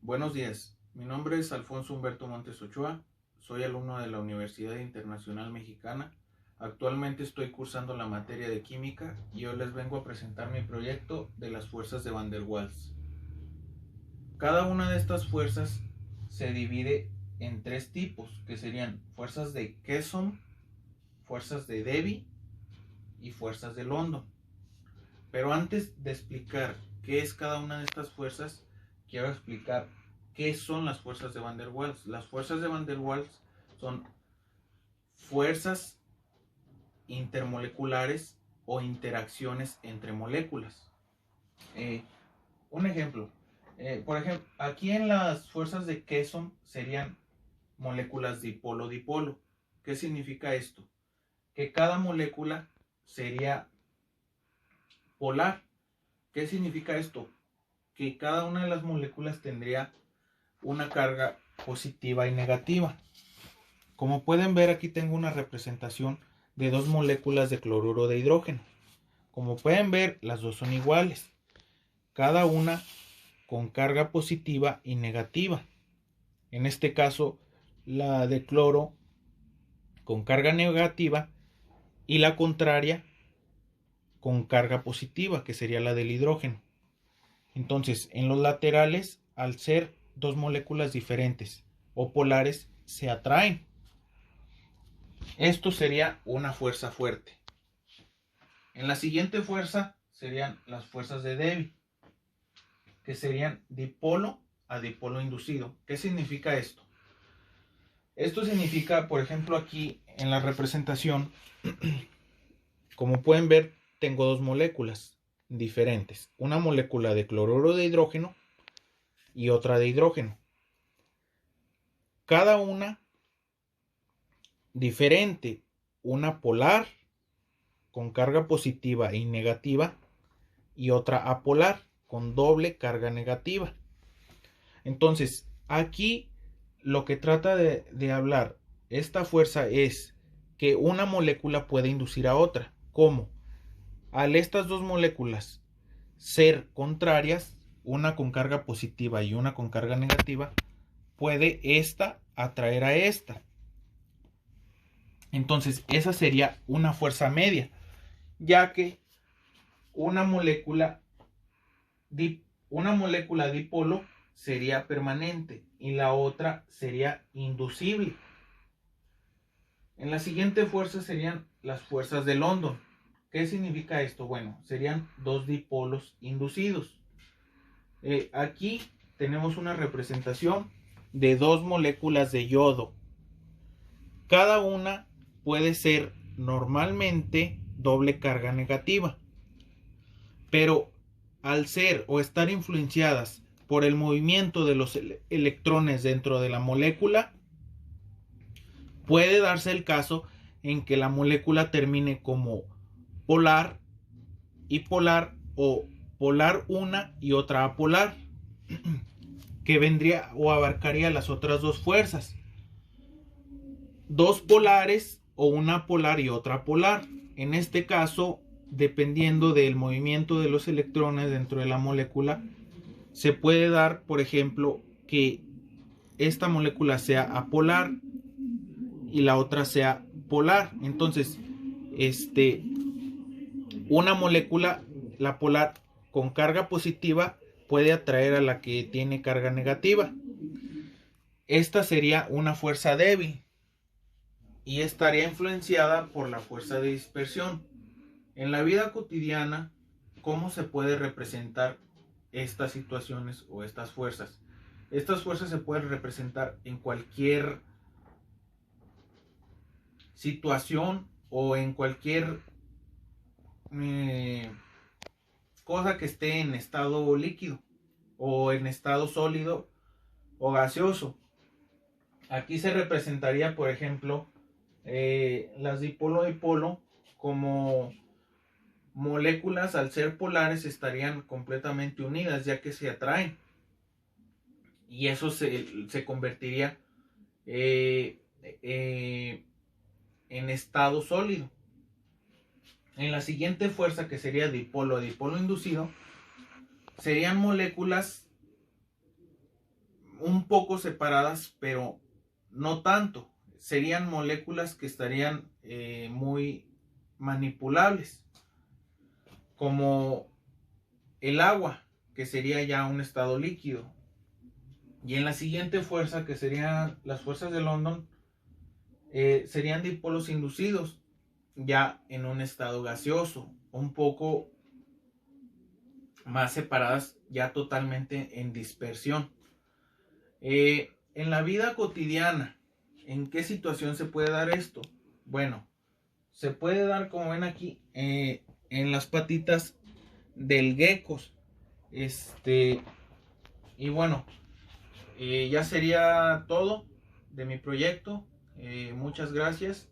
Buenos días, mi nombre es Alfonso Humberto Montes Ochoa, soy alumno de la Universidad Internacional Mexicana. Actualmente estoy cursando la materia de química y hoy les vengo a presentar mi proyecto de las fuerzas de Van der Waals. Cada una de estas fuerzas se divide en tres tipos, que serían fuerzas de Keson, fuerzas de Debye y fuerzas de London. Pero antes de explicar qué es cada una de estas fuerzas, quiero explicar qué son las fuerzas de Van der Waals. Las fuerzas de Van der Waals son fuerzas intermoleculares o interacciones entre moléculas. Un ejemplo, por ejemplo, aquí en las fuerzas de Keson serían moléculas dipolo-dipolo. ¿Qué significa esto? Que cada molécula sería polar. ¿Qué significa esto? Que cada una de las moléculas tendría una carga positiva y negativa. Como pueden ver, aquí tengo una representación de dos moléculas de cloruro de hidrógeno. Como pueden ver, las dos son iguales, cada una con carga positiva y negativa. En este caso, la de cloro con carga negativa y la contraria con carga positiva, que sería la del hidrógeno. Entonces, en los laterales, al ser dos moléculas diferentes o polares, se atraen. Esto sería una fuerza fuerte. En la siguiente fuerza serían las fuerzas de Debye, que serían dipolo a dipolo inducido. ¿Qué significa esto? Esto significa, por ejemplo, aquí en la representación, como pueden ver, tengo dos moléculas diferentes. Una molécula de cloruro de hidrógeno y otra de hidrógeno. Cada una diferente, una polar con carga positiva y negativa y otra apolar con doble carga negativa. Entonces, aquí lo que trata de hablar esta fuerza es que una molécula puede inducir a otra. ¿Cómo? Al estas dos moléculas ser contrarias, una con carga positiva y una con carga negativa, puede esta atraer a esta. Entonces, esa sería una fuerza media, ya que una molécula dipolo sería permanente y la otra sería inducible. En la siguiente fuerza serían las fuerzas de London. ¿Qué significa esto? Bueno, serían dos dipolos inducidos. Aquí tenemos una representación de dos moléculas de yodo. Cada una puede ser normalmente doble carga negativa, pero al ser o estar influenciadas por el movimiento de los electrones dentro de la molécula, puede darse el caso en que la molécula termine como polar y polar, o polar una y otra apolar, que vendría o abarcaría las otras dos fuerzas, dos polares o una polar y otra polar. En este caso, dependiendo del movimiento de los electrones dentro de la molécula, se puede dar, por ejemplo, que esta molécula sea apolar y la otra sea polar. Entonces, una molécula, la polar con carga positiva, puede atraer a la que tiene carga negativa. Esta sería una fuerza débil y estaría influenciada por la fuerza de dispersión. En la vida cotidiana, ¿cómo se puede representar estas situaciones o estas fuerzas? Estas fuerzas se pueden representar en cualquier situación o en cualquier cosa que esté en estado líquido o en estado sólido o gaseoso. Aquí se representaría, por ejemplo, las dipolo-dipolo como moléculas, al ser polares, estarían completamente unidas, ya que se atraen, y eso se convertiría en estado sólido. En la siguiente fuerza, que sería dipolo a dipolo inducido, serían moléculas un poco separadas, pero no tanto. Serían moléculas que estarían muy manipulables, como el agua, que sería ya un estado líquido. Y en la siguiente fuerza, que serían las fuerzas de London, serían dipolos inducidos, ya en un estado gaseoso, un poco más separadas, ya totalmente en dispersión. En la vida cotidiana, ¿en qué situación se puede dar esto? Bueno, se puede dar, como ven aquí, en las patitas del gecko. Y bueno, ya sería todo de mi proyecto. Muchas gracias